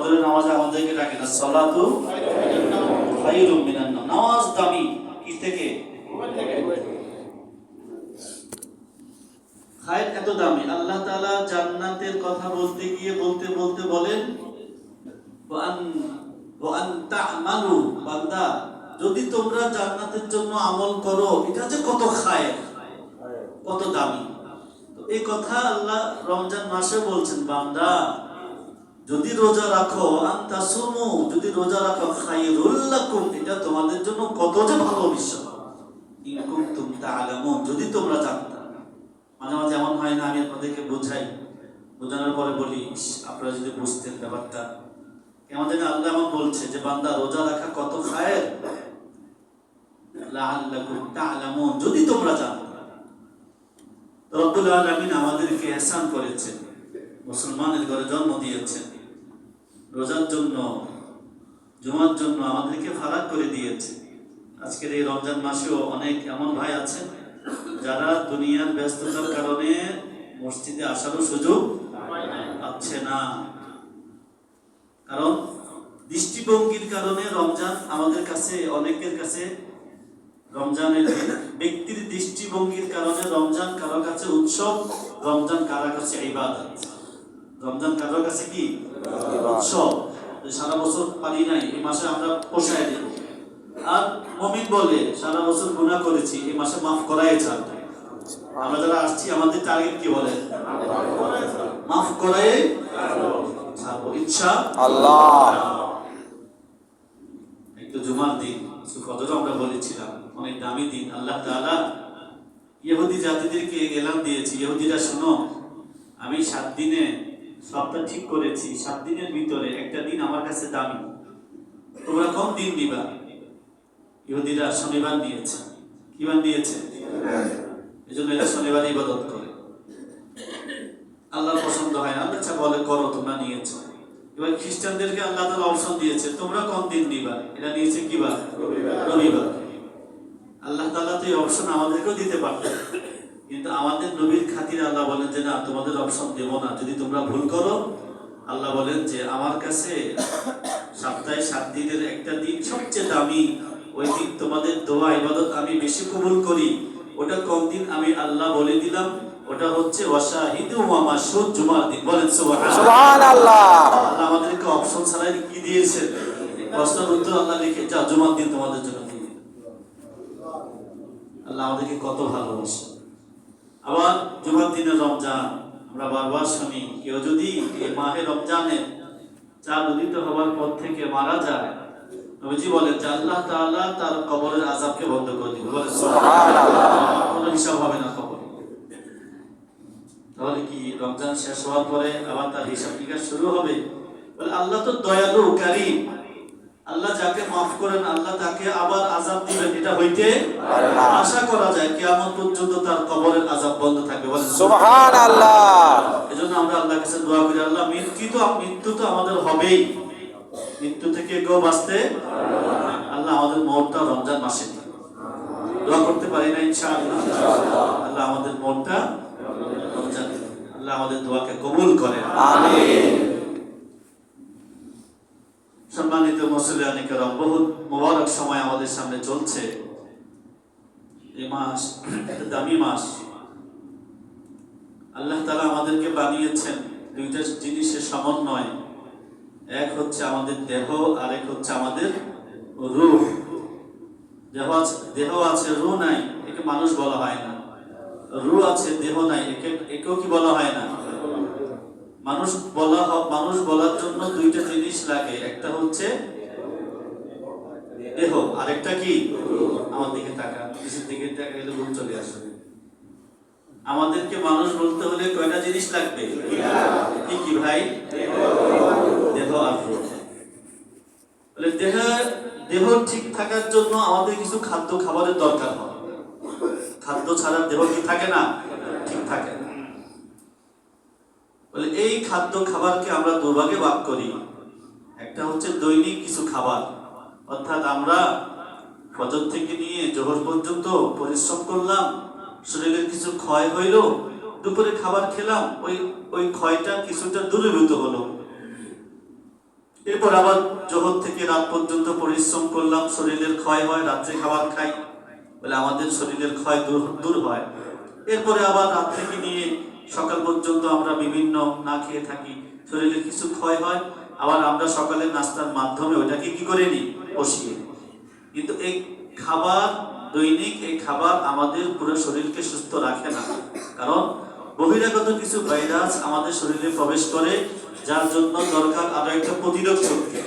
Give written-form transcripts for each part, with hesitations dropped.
ফজরের নামাজে আমাদেরকে ডাকে না, সালাতু খায়রুম মিনান নাওম, নামাজ দামি কি থেকে? খায়ের এত দামি। আল্লাহ তাআলা জান্নাতের কথা বলতে গিয়ে বলতে বলতে বলেন ওয়া আন তা'মালু, বান্দা যদি তোমরা জান্নাতের জন্য আমল করো, এটা যে কত খায়ের, কত দামি। তো এই কথা আল্লাহ রমজান মাসে বলছেন, বান্দা যদি রোজা রাখো, আনতা সুমু, যদি রোজা রাখো, খায়রুল লাকুম, এটা তোমাদের জন্য কত যে ভালো বিষয়। ইন কুনতুম তা'লামুন, যদি তোমরা জানতা। মাঝে মাঝে এমন হয় না, আমি আপনাদেরকে বোঝাই, বোঝানোর পরে বলি আপনারা যদি বুঝতেন ব্যাপারটা কেমন জানি। আল্লাহ এমন বলছে যে বান্দা রোজা রাখা কত খায়ের, লাআল্লাকুম তা'লামুন, যদি তোমরা জানো। রব্বুল আলামিন আমাদেরকে ইহসান করেছেন, মুসলমানের ঘরে জন্ম দিয়েছেন, রোজার জন্য, জুমার জন্য আমাদেরকে ফারাক করে দিয়েছে। আজকের এই রমজান মাসেও অনেক এমন ভাই আছেন যারা দুনিয়ার ব্যস্ততার কারণে মসজিদে আসারও সুযোগ পাচ্ছে না। কারণ দৃষ্টিভঙ্গির কারণে রমজান আমাদের কাছে, অনেকের কাছে রমজানের ব্যক্তির দৃষ্টিভঙ্গির কারণে রমজান কারো কাছে উৎসব, রমজান কারো কাছে ইবাদত। রমজান কারো কাছে কি উৎসব, সারা বছর পারি নাই, এই মাসে আমরা পোষায় দেব। আর মুমিন বলে সারা বছর গুনাহ করেছি, এই মাসে মাফ করাই ছাড়। আমরা যারা আসছি আমাদের টার্গেট কি বলে? মাফ করাই ছাড়বো ইনশাআল্লাহ। একটু জুমার দিন, ফজর আমরা বলেছিলাম, অনেক দামি দিন। আল্লাহ তাআলা ইহুদি জাতিদেরকে এলান দিয়েছে, ইহুদিরা শোনো, আমি 7 দিনে সপ্তাহ ঠিক করেছি, 7 দিনের ভিতরে একটা দিন আমার কাছে দামি, তোমরা কোন দিন নিবা? ইহুদিরা শনিবার নিয়েছে। কি বার নিয়েছে? এজন্য এরা শনিবার ইবাদত করে। আল্লাহর পছন্দ হয় না, আচ্ছা বলে করো, তোমরা নিয়েছো। এবার খ্রিস্টানদেরকে আল্লাহ তাআলা অপশন দিয়েছে, তোমরা কোন দিন নিবা? এরা নিয়েছে কি বার? রবিবার। আল্লাহ তাআলা তো এই অপশন আমাদেরকেও দিতে পারতেন, কিন্তু আমাদের নবীর খাতিরে আল্লাহ বলেন যে না, তোমাদের অপশন দেব না। যদি তোমরা ভুল করো, আল্লাহ বলেন যে আমার কাছে সপ্তাহে 7 দিনের একটা দিন সবচেয়ে দামি, ওই দিন তোমাদের দোয়া ইবাদত আমি বেশি কবুল করি। ওটা কোন দিন আমি আল্লাহ বলে দিলাম, ওটা হচ্ছে ওয়াশাহিদু ওয়া মাশহুদ, জুমার দিন। বলেন সুবহানাল্লাহ। আল্লাহ আমাদেরকে অপশন ছাড়াই কি দিয়েছেন? প্রশ্নের উত্তর আল্লাহ লিখে, যা জুমার দিন তোমাদের জন্য দিয়ে। আল্লাহ আমাদেরকে কত ভালোবাসে। আবার জুমার দিনে রমজান, আমরা বারবার শুনি কেউ যদি এই মাহে রমজানে চাঁদ উদিত হওয়ার পর থেকে মারা যায়, নবীজি বলেন যে আল্লাহ তাআলা তার কবরের আযাবকে বন্ধ করে দিবেন। বলেন সুবহানাল্লাহ। কোনো হিসাব হবে না কবরে। তাহলে কি রমজান শেষ হওয়ার পরে আবার তার হিসাব নিকাশ শুরু হবে? বলে আল্লাহ তো দয়ালু কারীম, আল্লাহ যাকে মাফ করেন আল্লাহ তাকে আবার আযাব দিবেন, এটা হইতে আশা করা যায়। কিয়ামত পর্যন্ত তার কবরের আযাব বন্ধ থাকবে। বলেন সুবহানাল্লাহ। এজন্য আমরা আল্লাহর কাছে দোয়া করি, আল্লাহ মৃত্যু তো আমাদের হবেই, মৃত্যু থেকে কেউ বাঁচতে আল্লাহ আমাদের মওতটা রমজান মাসে দোয়া করতে পারি না ইনশাআল্লাহ। আল্লাহ আমাদের মওতটা রমজান, আল্লাহ আমাদের দোয়াকে কবুল করেন, আমিন। সম্মানিত মুসলিয়ানে কেরাম, বহুত মুবারক সময় আমাদের সামনে চলছে। এই মাস দামি মাস। আল্লাহ তাআলা আমাদেরকে বানিয়েছেন দুইটা জিনিসের সমন্বয়, এক হচ্ছে আমাদের দেহ, আর এক হচ্ছে আমাদের রূহ। দেহ আছে, রূহ নাই, একে মানুষ বলা হয় না। রূহ আছে, দেহ নাই, একেও কি বলা হয় না? মানুষ বলার জন্য দুইটা জিনিস লাগে, একটা হচ্ছে দেহ, আরেকটা কি? আমার দিকে তাকান, কিছুর দিকে তাকাইলে ভুল চলে আসবে। আমাদেরকে মানুষ বলতে হলে কয়টা জিনিস লাগবে? কি কি ভাই? দেহ আর রূহ। বলে দেহ ঠিক থাকার জন্য আমাদের কিছু খাদ্য খাবারের দরকার হয়। খাদ্য ছাড়া দেহ কি থাকে না? ঠিক থাকে না। বলে এই খাদ্য খাবারকে আমরা দুভাগে ভাগ করি। একটা হচ্ছে দৈনিক কিছু খাবার, অর্থাৎ আমরা ফজর থেকে নিয়ে জোহর পর্যন্ত পরিশ্রম করলাম, শরীরের কিছু ক্ষয় হইল, দুপুরে খাবার খেলাম, ওই ক্ষয়টা কিছুটা দূরীভূত হলো। এরপর আবার জোহর থেকে রাত পর্যন্ত পরিশ্রম করলাম, শরীরের ক্ষয় হয়, রাত্রে খাবার খাই বলে আমাদের শরীরের ক্ষয় দূর হয়। এরপরে আবার রাত থেকে নিয়ে সকাল পর্যন্ত আমরা বিভিন্ন না খেয়ে থাকি, শরীরের কিছু ক্ষয় হয়, আবার আমরা সকালের নাস্তার মাধ্যমে ওইটাকে কি করে নিই, বসিয়ে। কিন্তু এই খাবার, দৈনিক এই খাবার আমাদের পুরো শরীরকে সুস্থ রাখে না, কারণ বহিরাগত কিছু ভাইরাস আমাদের শরীরে প্রবেশ করে, যার জন্য দরকার আরো একটা প্রতিরোধ শক্তি।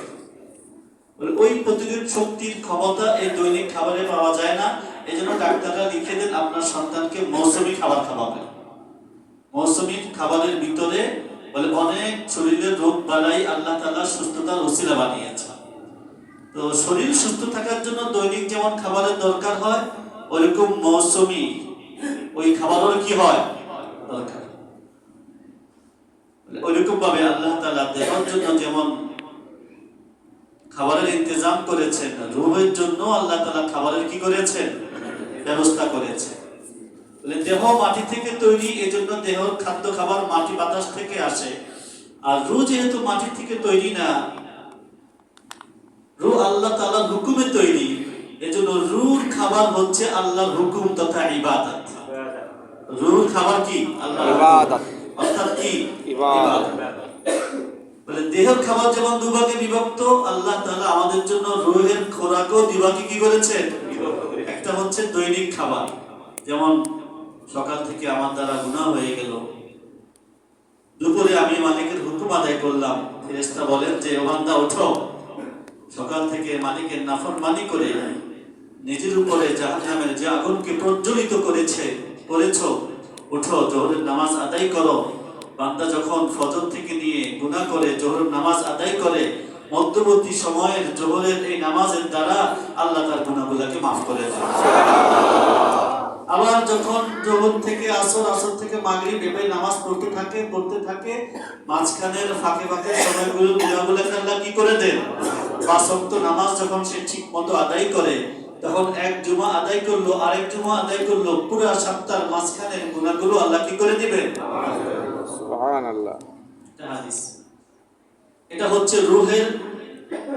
ওই প্রতিরোধ শক্তির ক্ষমতা এই দৈনিক খাবারে পাওয়া যায় না। এই জন্য ডাক্তাররা লিখে দেন আপনার সন্তানকে মৌসুমী খাবার খাওয়াবেন। মৌসুমী খাবারের ভিতরে বলে অনেক শরীরের রোগ বালাই আল্লাহ তাআলা সুস্থতার ওসিলা বানিয়েছে। তো শরীর সুস্থ থাকার জন্য দৈনিক যেমন খাবারের দরকার হয়, ওইরকম মৌসুমী ওই খাবারের কি হয় দরকার। ওইরকম ভাবে আল্লাহ তাআলা দেহের জন্য যেমন খাবারের ইন্তজাম করেছেন, রূহের জন্য আল্লাহ তাআলা খাবারের কি করেছেন, ব্যবস্থা করেছেন। দেহ মাটি থেকে তৈরি, এজন্য দেহর খাদ্য খাবার মাটি বাতাস থেকে আসে। আর রূহ যেহেতু মাটি থেকে তৈরি না, রূহ আল্লাহ তাআলার হুকুমে তৈরি, এজন্য রূহর খাবার হচ্ছে আল্লাহর হুকুম তথা ইবাদত। রূহর খাবার কি আল্লাহর ইবাদত, অর্থাৎ কি ইবাদত। বলে দেহের খাবার যেমন দুভাগে বিভক্ত, আল্লাহ তাআলা আমাদের জন্য রূহের খোরাকও দুভাগে কি করেছেন, একটা হচ্ছে দৈনিক খাবার। যেমন সকাল থেকে আমার দ্বারা গুনাহ হয়ে গেল, দুপুরে আমি মালিকের হুকুম আদায় করলাম, ফেরেশতা বলেন যে ও বান্দা ওঠো, সকাল থেকে মালিকের নাফরমানি করে নিজের উপরে জাহান্নামের যে আগুনকে প্রজ্বলিত করেছো, ওঠো, জোহরের নামাজ আদায় করো। বান্দা যখন ফজর থেকে নিয়ে গুনাহ করে জোহরের নামাজ আদায় করে, মধ্যবর্তী সময়ের জোহরের এই নামাজের দ্বারা আল্লাহ তার গুনাহগুলোকে মাফ করে দেন। আবার যখন জোহর থেকে আসর, আসর থেকে মাগরিব এভাবে নামাজ পড়তে থাকে, মাঝখানের ফাঁকে সময়গুলো গুনাহগুলোকে আল্লাহ কি করে দেন, পাঁচ ওয়াক্ত নামাজ যখন সে ঠিক মতো আদায় করে, তখন এক জুমা আদায় করলো, আরেক জুমা আদায় করলো, পুরো সপ্তাহের মাঝখানের গুনাহগুলো আল্লাহ কি করে দিবেন, সুবহানাল্লাহ। এটা হাদিস। এটা হচ্ছে রূহের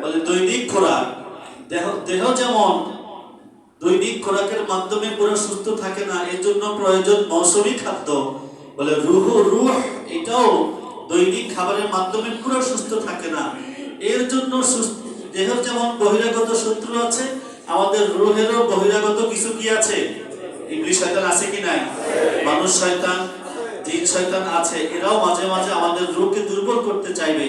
বলে দৈনিক খোরাক। দেহ যেমন দৈনিক খোরাকের মাধ্যমে পুরো সুস্থ থাকে না, এর জন্য প্রয়োজন মৌসুমী খাদ্য। বলে রূহ এটাও দৈনিক খাবারের মাধ্যমে পুরো সুস্থ থাকে না, এর জন্য দেহের যেমন বহিরাগত শত্রু আছে, আমাদের রূহেরও বহিরাগত কিছু কি আছে, ইবলিস শয়তান আছে কি নাই, মানুষ শয়তান, জিন শয়তান আছে, এরাও মাঝে মাঝে আমাদের রূহকে দুর্বল করতে চাইবে।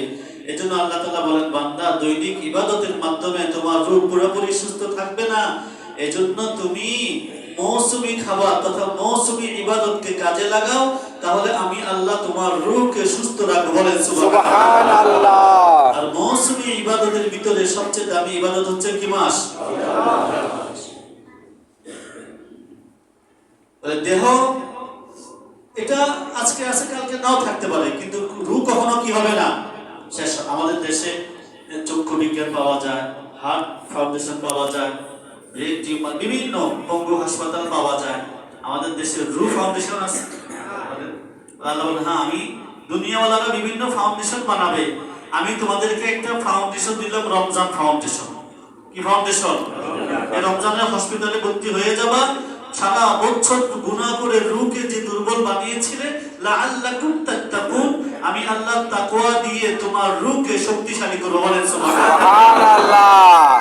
এজন্য আল্লাহ তাআলা বলেন বান্দা দৈনিক ইবাদতের মাধ্যমে তোমার রূহ পুরোপুরি সুস্থ থাকবে না, এজন্য তুমি মৌসুমী খাবার তথা মৌসুমী ইবাদতকে কাজে লাগাও, তাহলে আমি আল্লাহ তোমার রূহকে সুস্থ রাখবো। বলেন সুবহানাল্লাহ। আর মৌসুমী ইবাদতের ভিতরে সবচেয়ে দামি ইবাদত হচ্ছে কি মাস, বলে দেহ এটা আজকে আছে কালকে নাও থাকতে পারে, কিন্তু রূহ কখনো কি হবে না, শেষ। আমাদের দেশে চক্ষু বিজ্ঞান পাওয়া যায়, হার্ট ফাউন্ডেশন পাওয়া যায়, বিভিন্ন পঙ্গু হাসপাতাল পাওয়া যায়, আমাদের দেশে রূহ ফাউন্ডেশন আছে। হ্যাঁ, আমি দুনিয়াওয়ালারা বিভিন্ন ফাউন্ডেশন বানাবে, আমি তোমাদেরকে একটা ফাউন্ডেশন দিলাম, রমজান ফাউন্ডেশন। কি ফাউন্ডেশন? এই রমজানের হসপিটালে ভর্তি হয়ে যাবা, সারা বছর গুনাহ করে রূহকে যে দুর্বল বানিয়েছিলে, লাআল্লাকুম তাত্তাকুন, আমি আল্লাহ তাকওয়া দিয়ে তোমার রূহকে শক্তিশালী করব। বলেন সুবহানাল্লাহ।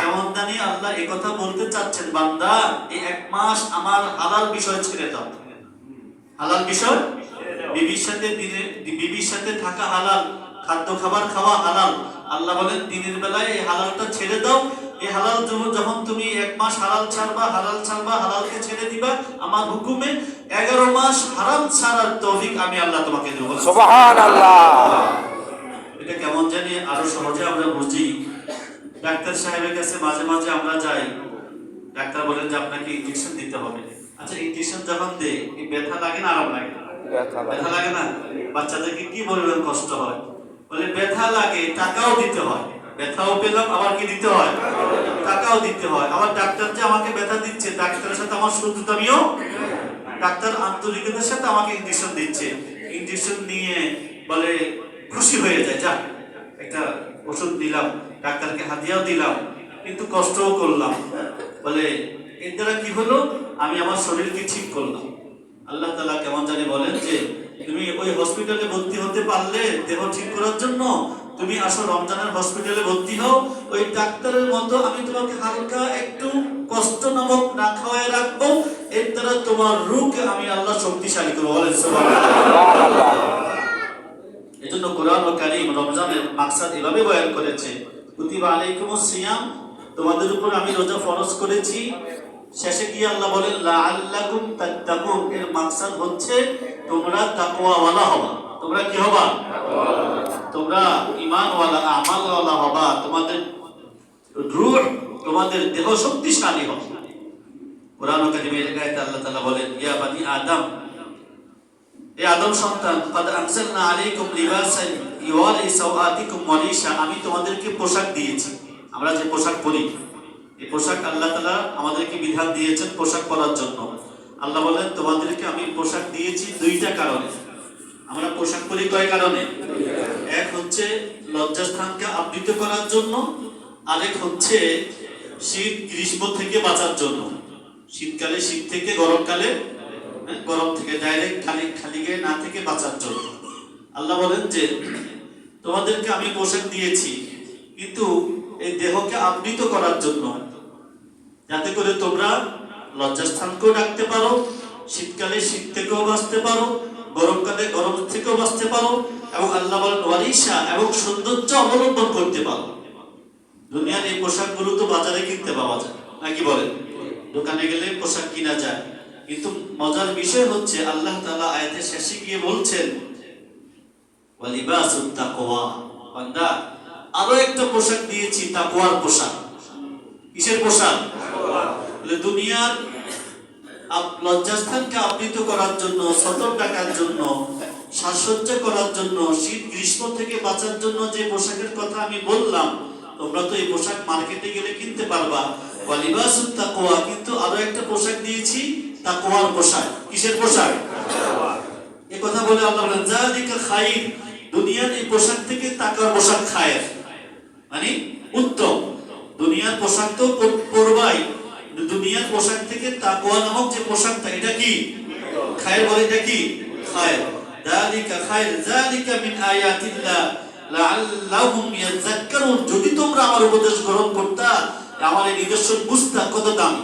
যেমন জানি আল্লাহ এই কথা বলতে চাচ্ছেন, বান্দা এই এক মাস আমার হালাল বিষয় ছেড়ে দাও। হালাল বিষয়, বিবির সাথে থাকা হালাল, খাদ্য খাবার খাওয়া হালাল। আল্লাহ বলেন দিনের বেলায় এই হালালটা ছেড়ে দাও। এই হালাল যখন তুমি এক মাস হালাল ছাড়বা, হালালকে ছেড়ে দিবা আমার হুকুমে, 11 মাস হারাম ছাড়ার তৌফিক আমি আল্লাহ তোমাকে দেব। সুবহানাল্লাহ। এটা কেমন জানি আরো সহজে আমরা বুঝি। ডাক্তার সাহেবের কাছে মাঝে মাঝে আমরা যাই, ডাক্তার বলেন যে আপনাকে ইনজেকশন দিতে হবে। আচ্ছা, ইনজেকশন যখন দেয় ব্যথা লাগে না আরাম লাগে? ব্যথা লাগে না? বাচ্চাদেরকে কি বলবেন কষ্ট হয়, বলে ব্যথা লাগে, টাকাও দিতে হয়, ব্যথাও পেলাম, আবার কি দিতে হয়, টাকাও দিতে হয়। আবার ডাক্তার যে আমাকে ব্যথা দিচ্ছে, ডাক্তারের সাথে আমার শত্রুতামিও, ডাক্তার আন্তরিকতার সাথে আমাকে ইনজেকশন দিচ্ছে, ইনজেকশন নিয়ে বলে খুশি হয়ে যায়, যা একটা ওষুধ দিলাম, ডাক্তারকে হাদিয়াও দিলাম, কিন্তু কষ্টও করলাম। বলে এর দ্বারা কি হলো? আমি আমার শরীরকে ঠিক করলাম। আল্লাহ তাআলা কেমন জানি বলেন যে তুমি ওই হসপিটালে ভর্তি হতে পারলে দেহ ঠিক করার জন্য, তুমি আসো রমজানের হসপিটালে ভর্তি হও, ওই ডাক্তারের মতো আমি তোমাকে হালকা একটু কষ্ট নামক না খাওয়ায় রাখবো, এর দ্বারা তোমার রূহকে আমি আল্লাহ শক্তিশালী করবো। বলেন সুবহানাল্লাহ। এজন্য কোরআন ও কারীম রমজানের মাকসাদ এভাবে বয়ান করেছে, কুতিবা আলাইকুমুস সিয়াম, তোমাদের উপর আমি রোজা ফরজ করেছি। শেষে গিয়ে আল্লাহ বলেন লাআল্লাকুম তাত্তাকুন, এর মাকসাদ হচ্ছে তোমরা তাকওয়াওয়ালা হবা। তোমরা কি হবা? তোমরা ঈমানওয়ালা, আমালওয়ালা হবা, তোমাদের রূহ, তোমাদের দেহ শক্তিশালী হবে। কোরআন ও কারীমের আয়াতে আল্লাহ তাআলা বলেন ইয়া বানি আদম, এ আদম সন্তান, কাদ আনজালনা আলাইকুম লিবাসান ইওয়ারি সাওআতিকুম ওয়া রিশা, আমি তোমাদেরকে পোশাক দিয়েছি। আমরা যে পোশাক পরি, এই পোশাক আল্লাহ তাআলা আমাদেরকে বিধান দিয়েছেন পোশাক পরার জন্য। আল্লাহ বলেন তোমাদেরকে আমি পোশাক দিয়েছি দুইটা কারণে। আমরা পোশাক পরি কয় কারণে? এক হচ্ছে লজ্জাস্থানকে আবৃত করার জন্য, আরেক হচ্ছে শীত গ্রীষ্ম থেকে বাঁচার জন্য। শীতকালে শীত থেকে, গরমকালে গরম থেকে, ডাইরেক্ট খালি গায়ে না থেকে বাঁচার জন্য। আল্লাহ বলেন যে তোমাদেরকে আমি পোশাক দিয়েছি, কিন্তু এই দেহকে আবৃত করার জন্য, যাতে করে তোমরা লজ্জাস্থানকেও ডাকতে পারো, শীতকালে শীত থেকেও বাঁচতে পারো, গরমকালে গরম থেকেও বাঁচতে পারো, এবং আল্লাহ বলেন ওয়ারিশা, এবং সৌন্দর্য অবলম্বন করতে পারো। দুনিয়ার এই পোশাকগুলো তো বাজারে কিনতে পাওয়া যায়, নাকি বলেন? দোকানে গেলে পোশাক কিনা যায়, কিন্তু মজার বিষয় হচ্ছে আল্লাহ তাআলা আয়াতের শেষে গিয়ে বলছেন ওয়ালিবাসুত তাকওয়া, বান্দা আরো একটা পোশাক দিয়েছি, তাকওয়ার পোশাক। কিসের পোশাক? বলে দুনিয়ার লজ্জাস্থানকে আবৃত করার জন্য, সতর ডাকার জন্য, সাজসজ্জা করার জন্য, শীত গ্রীষ্ম থেকে বাঁচার জন্য যে পোশাকের কথা আমি বললাম, তোমরা তো এই পোশাক মার্কেটে গেলে কিনতে পারবা। ওয়ালিবাসুত তাকওয়া, কিন্তু আরো একটা পোশাক দিয়েছি, তাকওয়ার পোশাক। কিসের পোশাক? এই কথা বলে আল্লাহ বলেন যালিকা খায়র, দুনিয়ার এই পোশাক থেকে তাকওয়ার পোশাক খায়র, মানে উত্তম। দুনিয়ার পোশাক তো পরবাই, দুনিয়ার পোশাক থেকে তাকওয়া নামক যে পোশাকটা, এটা কি খায়র? বলে এটা কি খায়র? যালিকা খায়র, যালিকা মিন আয়াতিল্লাহ লাআল্লাহুম ইয়াযাক্কারুন, যদি তোমরা আমার উপদেশ গ্রহণ করতা, আমার এই নিদর্শন বুঝতা কত দামি।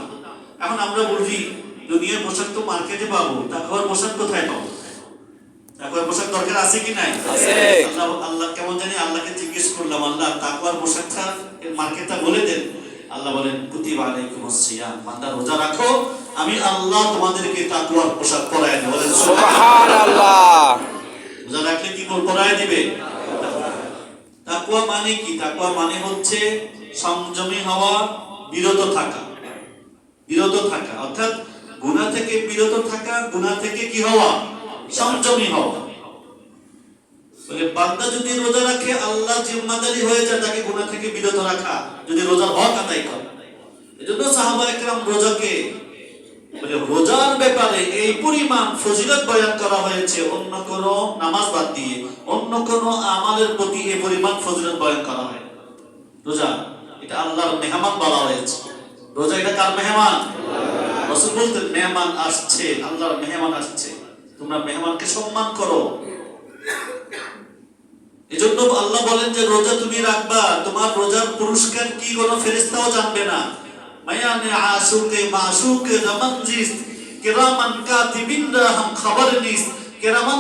এখন আমরা বলি দুনিয়ার পোশাক তো মার্কেটে পাবো, তাকওয়ার পোশাক কোথায় পাবো? তাকওয়ার পোশাক দরকার আছে কি নাই? আছে। আল্লাহ কেমন জানি আল্লাহকে জিজ্ঞেস করলাম, আল্লাহ তাকওয়ার পোশাকটা মার্কেটটা বলে দেন। আল্লাহ বলেন কুতিবা আলাইকুমুস সিয়াম, বান্দা রোজা রাখো, আমি আল্লাহ তোমাদেরকে তাকওয়ার পোশাক পরায় দেব। বলেন সুবহানাল্লাহ। রোজা রাখলে কি পরায় দিবে? তাকওয়া মানে কি? তাকওয়া মানে হচ্ছে সংযমী হওয়া, বিরত থাকা। বিরত থাকা অর্থাৎ গুনাহ থেকে বিরত থাকা, গুনাহ থেকে কি হওয়া? সংযমী হওয়া। বলে বান্দা যদি রোজা রাখে, আল্লাহ জিম্মাদারি হয়ে যায় তাকে গুনাহ থেকে বিরত রাখা, যদি রোজার হক আদায় করে। এজন্য সাহাবায়ে কেরাম রোজাকে, বলে রোজার ব্যাপারে এই পরিমাণ ফজিলত বয়ান করা হয়েছে, অন্য কোন নামাজ বাদ দিয়ে অন্য কোন আমলের প্রতি এই পরিমাণ ফজিলত বয়ান করা হয়। রোজা এটা আল্লাহর মেহমান বলা হয়েছে। রোজা এটা কার মেহমান? রাসূল বলতেন মেহমান আসছে, আল্লাহর মেহমান আসছে, তোমরা মেহমানকে সম্মান করো। এজন্য আল্লাহ বলেন যে রোজা তুমি রাখবা, তোমার রোজার পুরস্কার কি কোনো ফেরেশতাও জানবে না। মায়ানে আশুকে মাশুকে জামানজিস কিরামান কাতিবিনরা হাম খবর নিস, কিরামান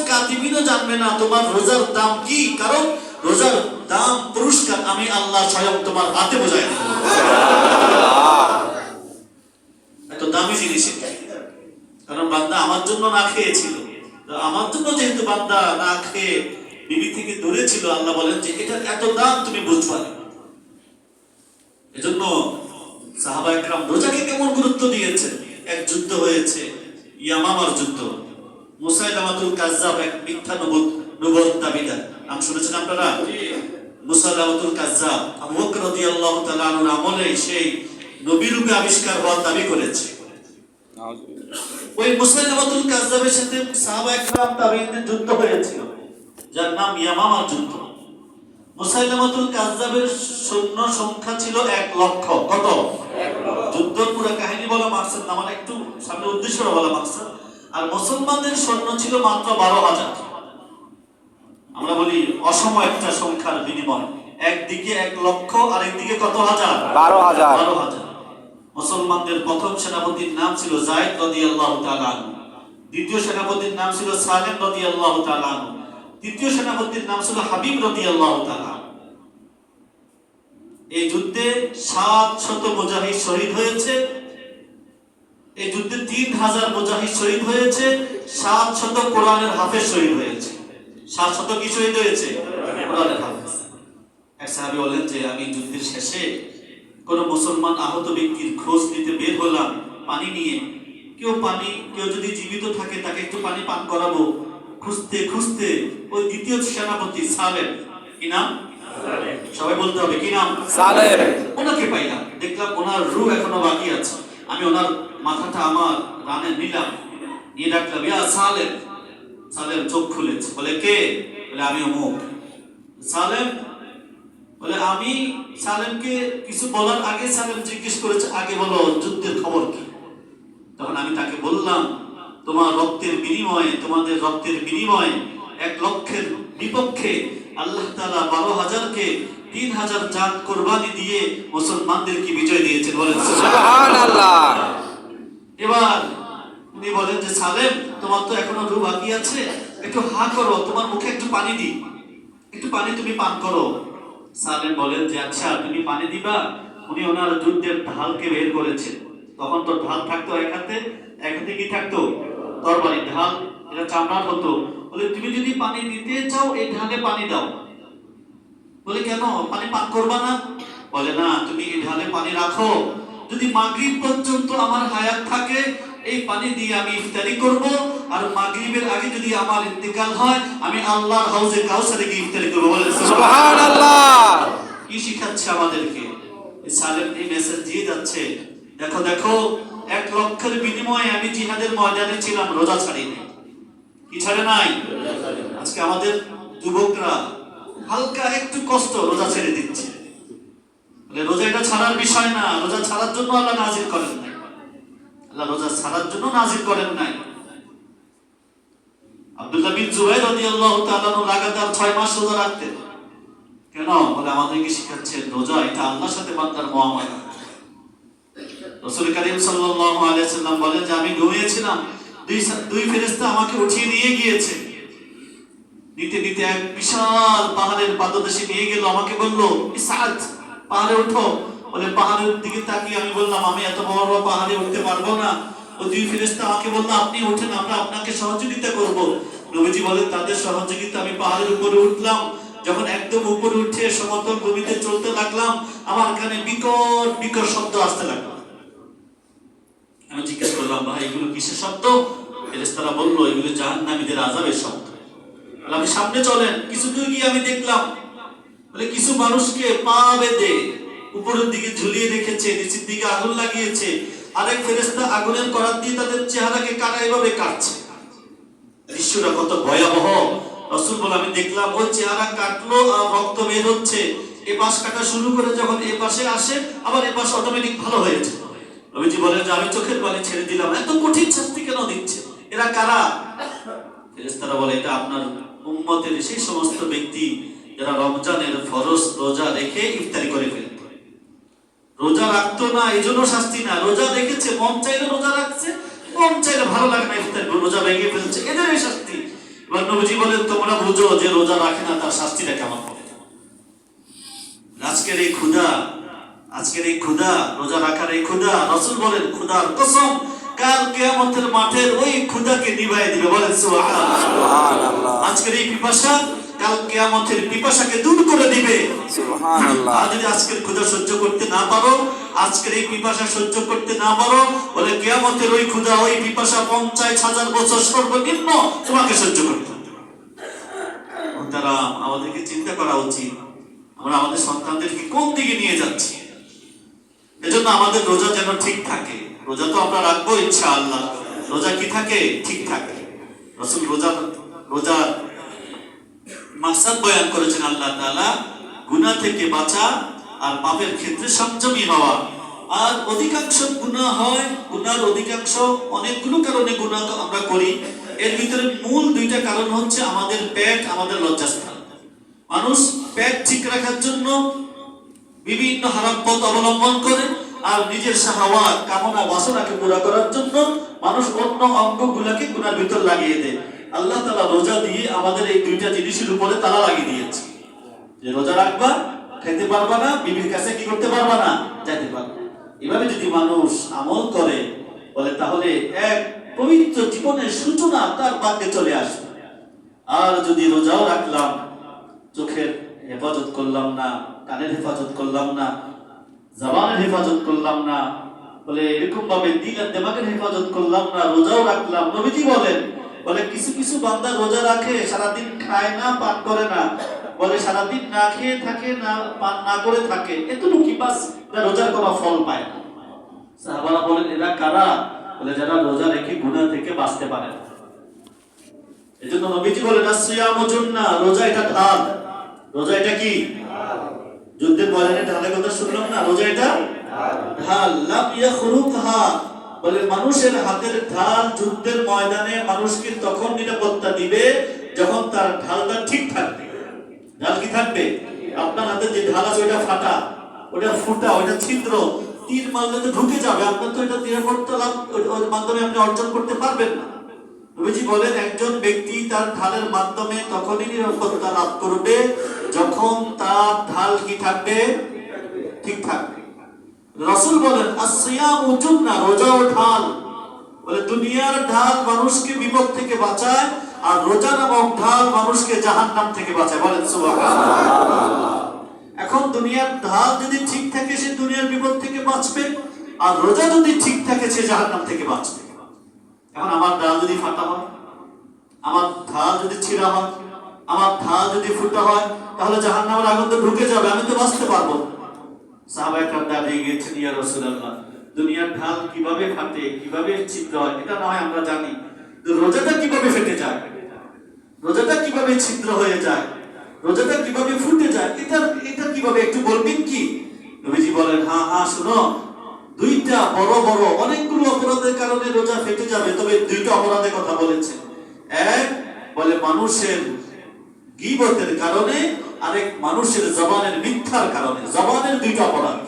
কাতিবিনও জানবে না তোমার রোজার দাম কি, কারণ রোজার দাম, পুরস্কার আমি আল্লাহ স্বয়ং তোমার হাতে বোঝাই দেব। এত দামি জিনিস, কারণ বান্দা আমার জন্য না খেয়েছিল, আমার জন্য যেহেতু বান্দা না খেয়ে বিবি থেকে দূরে ছিল, আল্লাহ বলেন যে এটা এত দাম তুমি বুঝবা না। এজন্য সাহাবায়ে কেরাম রোজাকে কেমন গুরুত্ব দিয়েছে। এক যুদ্ধ হয়েছে, ইয়ামামার যুদ্ধ। মুসাইলামাতুল কাজ্জাব এক মিথ্যা নবুয়ত দাবিদার, নাম শুনেছেন আপনারা? মুসাইলামাতুল কাজ্জাব আবু বকর রাদিয়াল্লাহু তাআলা আনহুর আমলে সেই নবী রূপে আবিষ্কার হওয়ার দাবি করেছে। ওই মুসাইলামাতুল কাজ্জাবের সাথে সাহাবায়ে কেরাম তাবেঈনদের যুদ্ধ হয়েছিল, যার নাম ইয়ামামার যুদ্ধ। মুসাইলামাতুল কাযযাবের সৈন্য সংখ্যা ছিল 1,00,000। কত? যুদ্ধ পুরো কাহিনী বলা মাকসাদ না, মানে একটু সামনে উদ্দেশ্যটা বলা মাকসাদ। আর মুসলমানদের সৈন্য ছিল মাত্র 12,000। আমরা বলি অসম একটা সংখ্যার বিনিময়, একদিকে 1,00,000 আর একদিকে কত হাজার? 12,000। মুসলমানদের প্রথম সেনাপতির নাম ছিল যায়েদ রাদিয়াল্লাহু তাআলা আনহু, দ্বিতীয় সেনাপতির নাম ছিল সালেম রাদিয়াল্লাহু তাআলা আনহু, তৃতীয় সেনাপতির নাম ছিল হাবিব রাদিয়াল্লাহু তাআলা। এই যুদ্ধে 700 মুজাহিদ শহীদ হয়েছে। এই যুদ্ধে 3,000 মুজাহিদ শহীদ হয়েছে, 700 কোরআনের হাফেজ শহীদ হয়েছে। 700 কি শহীদ হয়েছে? কোরআনের হাফেজ। এক সাহাবী বলেন যে আমি যুদ্ধের শেষে কোন মুসলমান আহত ব্যক্তির খোঁজ নিতে বের হলাম পানি নিয়ে। কেউ যদি জীবিত থাকে তাকে একটু পানি পান করাবো। খুঁজতে খুঁজতে ওই দ্বিতীয় সেনাপতি সালেম, কি নাম? সবাই বলতে হবে, কি নাম? সালেম। ওনাকে পাইলাম, দেখলাম ওনার রূহ এখনো বাকি আছে। আমি ওনার মাথাটা আমার রানে নিলাম, নিয়ে ডাকলাম, ইয়া সালেম। সালেম চোখ খুলেছে, বলে কে? বলে আমি অমুক। সালেম বলে আমি। সালেমকে কিছু বলার আগে সালেম জিজ্ঞেস করেছে, আগে বলো যুদ্ধের খবর কি? তখন আমি তাকে বললাম, তোমার রক্তের বিনিময়ে, তোমাদের রক্তের বিনিময়ে 1,00,000-এর বিপক্ষে আল্লাহ তাআলা 12,000-কে 3,000 জান কুরবানি দিয়ে মুসলমানদেরকে বিজয় দিয়েছেন। বলেন সুবহানাল্লাহ। এবার উনি বলেন যে সালেম, তোমার তো এখনো রূহ বাকি আছে, একটু হা করো, তোমার মুখে একটু পানি দিই, একটু পানি তুমি পান করো। সালেম বলেন যে আচ্ছা তুমি পানি দিবা। উনি ওনার যুদ্ধের ঢালকে বের করেছেন। তখন তো ঢাল থাকতো এক হাতে কি থাকতো? তরবারি। ঢাল এটা চামড়ার হতো। বলে তুমি যদি পানি দিতে চাও এই ঢালে পানি দাও। বলে কেন, পানি পান করবা না? বলে না, তুমি এই ঢালে পানি রাখো, যদি মাগরিব পর্যন্ত আমার হায়াত থাকে এই পানি দিয়ে আমি ইফতারি করব, আর মাগরিবের আগে যদি আমার ইন্তেকাল হয় আমি আল্লাহর হাউজে কাউসারে গিয়ে ইফতারি করব। বলে সুবহানাল্লাহ। কি শিখাচ্ছে আমাদেরকে? এই সালেম এই মেসেজ দিয়ে যাচ্ছে, দেখো দেখো 1,00,000-এর বিনিময়ে আমি জিহাদের ময়দানে ছিলাম, রোজা ছাড়িনি। কি ছাড়ে নাই? আজকে আমাদের যুবকরা হালকা একটু কষ্ট রোজা ছেড়ে দিচ্ছে। রোজা এটা ছাড়ার বিষয় না, রোজা ছাড়ার জন্য আল্লাহ নাজিল করেন নাই। আল্লাহ রোজা ছাড়ার জন্য নাজিল করেন নাই। আব্দুল্লাহ বিন জুবাইর রাদিয়াল্লাহু তাআলা লাগাতার 6 মাস রোজা রাখতেন। কেন? বলে আমাদেরকে শিখাচ্ছেন রোজা এটা আল্লাহর সাথে বান্দার মুআমালা। রাসূল কারীম সাল্লাল্লাহু আলাইহি ওয়াসাল্লাম বলেন যে আমি ঘুমিয়েছিলাম, দুই ফেরেশতা আমাকে উঠিয়ে নিয়ে গিয়েছে। নিতে নিতে এক বিশাল পাহাড়ের পাদদেশে নিয়ে গেল, আমাকে বলল ইসআদ, পাহাড়ে ওঠো। বলে পাহাড়ের দিকে তাকিয়ে আমি বললাম আমি এত বড় পাহাড়ে উঠতে পারবো না। ওই দুই ফেরেশতা আমাকে বলল আপনি ওঠেন, আমরা আপনাকে সহযোগিতা করব। নবীজি বলেন তাদের সহযোগিতা আমি পাহাড়ের উপরে উঠলাম। যখন একদম উপরে উঠে সমতল ভূমিতে চলতে লাগলাম, আমার কানে বিকট বিকট শব্দ আসতে লাগলো। আমি জিজ্ঞেস করলাম ভাই এগুলো কিসের শব্দ? ফেরেশতারা বলল এগুলো জাহান্নামীদের আযাবের শব্দ। আমি সামনে চলেন, কিছু দূর গিয়ে আমি দেখলাম বলে কিছু মানুষকে পা বেঁধে উপরের দিকে ঝুলিয়ে রেখেছে, নিচের দিকে আগুন লাগিয়েছে। আরেক ফেরেশতা আগুনের করাত দিয়ে তাদের চেহারাকে কাটা এভাবে কাটছে। দৃশ্যটা কত ভয়াবহ! রাসূল বলে আমি দেখলাম ওই চেহারা কাটলো আর রক্ত বের হচ্ছে। এই পাশ কাটা শুরু করে যখন এই পাশে আসে আবার এই পাশ অটোমেটিক ভালো হয়েছে। নবীজি বলেন যে আমি চোখের পানি ছেড়ে দিলাম, এত কঠিন শাস্তি কেন দিচ্ছে? এরা কারা? ফেরেশতারা বলে এটা আপনার উম্মতের সেই সমস্ত ব্যক্তি যারা রমজানের ফরজ রোজা রেখে ইফতারি করে ফেলত। রোজা রাখতো না এই জন্য শাস্তি না, রোজা রেখেছে, মন চাইলে রোজা রাখছে, মন চাইলে ভালো লাগে না ইফতারি রোজা ভেঙে ফেলছে, এদের এই শাস্তি। এবার নবীজি বলেন তোমরা বুঝো যে রোজা রাখে না তার শাস্তিটা কেমন হবে। আজকের এই ক্ষুধা, রোজা রাখার এই ক্ষুধা, রাসূল বলেন ক্ষুধার কসম কাল কিয়ামতের মাঠের ওই ক্ষুধাকে নিভাইয়ে দিবে। বলেন সুবহানাল্লাহ। আজকের এই পিপাসা কাল কিয়ামতের পিপাসাকে দূর করে দিবে। সুবহানাল্লাহ। আর যদি আজকের ক্ষুধা সহ্য করতে না পারো, আজকের এই পিপাসা সহ্য করতে না পারো, বলে কিয়ামতের ওই ক্ষুধা ওই পিপাসা 50,000 বছর সর্বনিম্ন তোমাকে সহ্য করতে হবে। তারা আমাদেরকে চিন্তা করা উচিত আমরা আমাদের সন্তানদেরকে কোন দিকে নিয়ে যাচ্ছি। এজন্য আমাদের রোজা যেন ঠিক থাকে। রোজা তো আমরা রাখবো ইনশাআল্লাহ, রোজা কি থাকে? ঠিক থাকে। রাসূল রোজা মাকসাদ বয়ান করেছেন আল্লাহ তাআলা গুনাহ থেকে বাঁচা আর পাপের ক্ষেত্রে সংযমী হওয়া। আর অধিকাংশ গুনাহ হয়, গুনার অধিকাংশ অনেকগুলো কারণে গুনাহ আমরা করি। এর ভিতরে মূল দুইটা কারণ হচ্ছে আমাদের পেট, আমাদের লজ্জাস্থান। মানুষ পেট ঠিক রাখার জন্য বিভিন্ন হারাম পথ অবলম্বন করে, আর নিজের শাহওয়াত, কামনা, বাসনাকে পুরা করার জন্য মানুষ অন্য অঙ্গগুলোকে গুনার ভিতর লাগিয়ে দেয়। আল্লাহ তাআলা রোজা দিয়ে আমাদের এই দুইটা জিনিসের উপরে তালা লাগিয়ে দিয়েছে, যে রোজা রাখবা, খেতে পারবা না, বিবির কাছে কি করতে পারবা না, যাইতে পারবা। এভাবে যদি মানুষ আমল করে বলে, তাহলে এক পবিত্র জীবনের সূচনা তার ভাগ্যে চলে আসবে। আর যদি রোজাও রাখলাম, চোখের হেফাজত করলাম না, কানের হেফাজত করলাম না, জবানের হেফাজত করলাম না, বলে এরকম ভাবে দিল আর দিমাগের হেফাজত করলাম না, রোজাও রাখলাম, নবীজি বলেন, বলে কিছু কিছু বান্দা রোজা রাখে, সারাদিন খায় না, পান করে না, বলে সারাদিন না খেয়ে থাকে, না পান না করে থাকে, এতটুকু কি বাস রোজার কোনো ফল পায় না। সাহাবারা বলেন, এরা কারা? বলে যারা রোজা রেখে গুনাহ থেকে বাঁচতে পারে না। এজন্য নবীজি বলেন, আসিয়ামু জুন্নাহ, রোজা এটা ঢাল। রোজা এটা কি? যুদ্ধের ময়দানে ঢালের কথা শুনলাম না, রোজা এটা ঢাল। লাম ইয়াখরুকহা, বলে মানুষের হাতের ঢাল যুদ্ধের ময়দানে মানুষকে তখন নিরাপত্তা দিবে যখন তার ঢালটা ঠিক থাকবে। ঢাল কি থাকবে? আপনার হাতে যে ঢাল আছে ওটা ফাটা, ওটা ফুটা, ওটা ছিদ্র, তীর মারলে তো ঢুকে যাবে, আপনার তো এটা নিরাপত্তা লাভ ওর মাধ্যমে আপনি অর্জন করতে পারবেন না। নবীজি বলেন, একজন ব্যক্তি তার ঢালের মাধ্যমে তখনই নিরাপত্তা লাভ করবে যখন তার ঢাল কি থাকবে? ঠিক থাকবে। রাসূল বলেন, আসিয়ামু জুন্নাহ, রোজাও ঢাল। বলে দুনিয়ার ঢাল মানুষকে বিপদ থেকে বাঁচায়, আর রোজা নামক ঢাল মানুষকে জাহান্নাম থেকে বাঁচায়। বলেন সুবহানাল্লাহ। এখন দুনিয়ার ঢাল যদি ঠিক থাকে, সে দুনিয়ার বিপদ থেকে বাঁচবে, আর রোজা যদি ঠিক থাকে, সে জাহান্নাম থেকে বাঁচবে। এখন আমার ঢাল যদি ফাটা হয়, আমার ঢাল যদি ছিঁড়া হয়, আমার ঢাল যদি ফুটা হয়, তাহলে জাহান্নামের আগুন তো ঢুকে যাবে, আমি তো বাঁচতে পারবো না। সাহাবায়ে কেরাম দাঁড়িয়ে গেছেন, ইয়া রাসূলুল্লাহ, দুনিয়ার ঢাল কিভাবে ফাটে, কিভাবে ছিদ্র হয়, এটা না হয় আমরা জানি, তো রোজাটা কিভাবে ফেটে যায়, রোজাটা কিভাবে ছিদ্র হয়ে যায়, রোজাটা কিভাবে ফুটে যায়, এটা কিভাবে একটু বলবেন কি? নবীজি বলেন, হ্যাঁ হ্যাঁ শুনো, দুইটা বড় বড় অনেকগুলো অপরাধের কারণে রোজা ফেটে যাবে, তবে দুইটা অপরাধের কথা বলেছেন। এক, বলে মানুষের গীবতের কারণে, আরেক মানুষের জবানের মিথ্যার কারণে। জবানের দুইটা অপরাধ,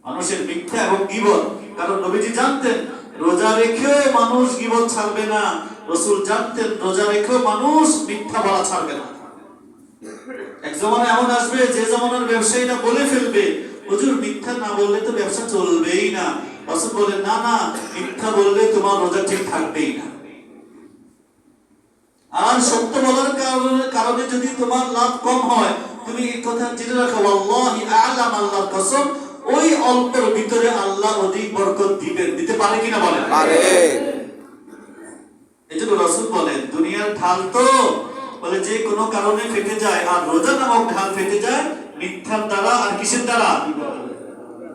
মানুষের মিথ্যা এবং গীবত। কারণ নবীজি জানতেন রোজা রেখেও মানুষ গীবত ছাড়বে না, রাসূল জানতেন রোজা রেখেও মানুষ মিথ্যা বলা ছাড়বে না। এক জমানা এমন আসবে যে জমানার ব্যবসায়ীরা বলে ফেলবে, হুজুর মিথ্যা না বললে তো ব্যবসা চলবেই না। রাসূল বলেন, না না, মিথ্যা বললে তোমার রোজা ঠিক থাকবেই না। আর সত্য বলার কারণে যদি তোমার লাভ কম হয়, তুমি এই কথা জেনে রাখো, আল্লাহি আ'লাম, আল্লাহর কসম, ওই অল্পের ভিতরে আল্লাহ অধিক বরকত দিবেন। দিতে পারে কিনা বলেন? পারে। এজন্য রাসূল বলেন, দুনিয়ার ঢাল তো বলে যে কোনো কারণে ফেটে যায়, আর রোজা নামক ঢাল ফেটে যায় মিথ্যার দ্বারা, আর কিসের দ্বারা?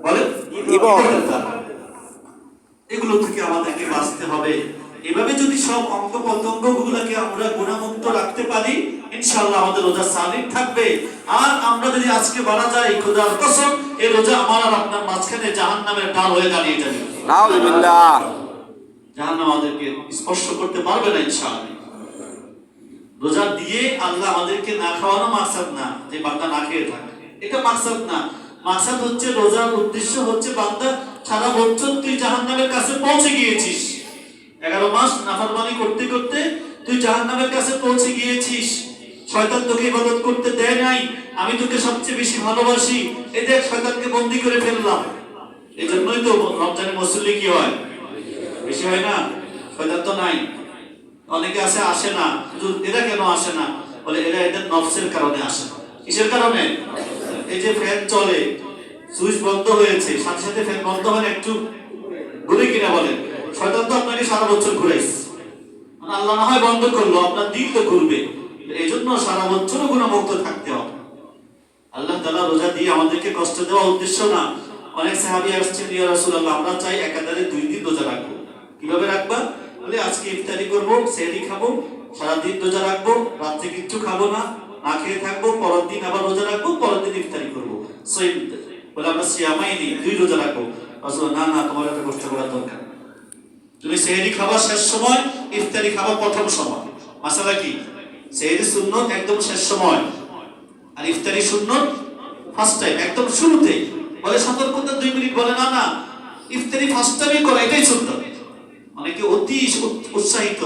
বলেন, ইবাদতের দ্বারা। এগুলো থেকে আমাদেরকে বাঁচতে হবে। এভাবে যদি সব অঙ্গ প্রত্যঙ্গগুলোকে আমরা গুণামুক্ত রাখতে পারি, ইনশাআল্লাহ আমাদের রোজা সালিম থাকবে। আর আমরা যদি আজকে বাড়া যায়, খোদার কসম, এই রোজা আমার আর আপনার মাঝখানে জাহান্নামের ঢাল হয়ে দাঁড়িয়ে যাবে। নাউযুবিল্লাহ। জাহান্নাম আমাদেরকে স্পর্শ করতে পারবে না ইনশাআল্লাহ। রোজা দিয়ে আল্লাহ আমাদেরকে না খাওয়ানো মাকসাদ না, যে বান্দা না খেয়ে থাকে, এটা মাকসাদ না। মাকসাদ হচ্ছে, রোজার উদ্দেশ্য হচ্ছে, বান্দা সারা বছর তুই জাহান্নামের কাছে পৌঁছে গিয়েছিস, 11 মাস নাফরমানি করতে করতে তুই জাহান্নামের কাছে পৌঁছে গিয়েছিস, শয়তান তোকে ইবাদত করতে দেয় নাই, আমি তোকে সবচেয়ে বেশি ভালোবাসি, এই দেখ শয়তানকে বন্দী করে ফেললাম। এই জন্যই তো রমজানে মুসল্লি কি হয়? বেশি হয় না? শয়তান তো নাই। অনেকে আসে না, কিন্তু এরা কেন আসে না? বলে এরা এদের নফসের কারণে আসে না। কিসের কারণে? এই যে ফ্যান চলে, সুইচ বন্ধ হয়েছে, সাথে সাথে ফ্যান বন্ধ হয়, একটু ঘুরে কিনা বলেন, শয়তান তো আপনাকে সারা বছর ঘুরাইছে, আল্লাহ না হয় বন্ধ করলো, আপনার দিন তো ঘুরবে। এই জন্য সারা বছরও গুণামুক্ত থাকতে হবে। আল্লাহ তাআলা রোজা দিয়ে আমাদেরকে কষ্ট দেওয়া উদ্দেশ্য না। অনেক সাহাবী আসছেন, ইয়া রাসূলুল্লাহ, আমরা চাই একাধারে 2 দিন রোজা রাখবো। কিভাবে রাখবা? বলে আজকে ইফতারি করবো, সেহরি খাবো, সারাদিন রোজা রাখবো, রাত্রে কিচ্ছু খাবো না, না খেয়ে থাকবো, পরের দিন আবার রোজা রাখবো, পরের দিন ইফতারি করবো। সহিহ বলে আমরা সিয়ামাইনি, 2 রোজা রাখবো। রাসূল না না, তোমার এত কষ্ট করার দরকার। তুমি সেহরি খাবার শেষ সময়, ইফতারি খাবার প্রথম সময়। মাসালা কি? সেহরি সুন্নত একদম শেষ সময়, আর ইফতারি সুন্নত ফার্স্ট টাইম, একদম শুরুতেই। বলে সতর্কতা 2 মিনিট, বলে না না, ইফতারি ফার্স্ট টাইমই করা, এটাই সুন্নত। অনেকে অতি উৎসাহিত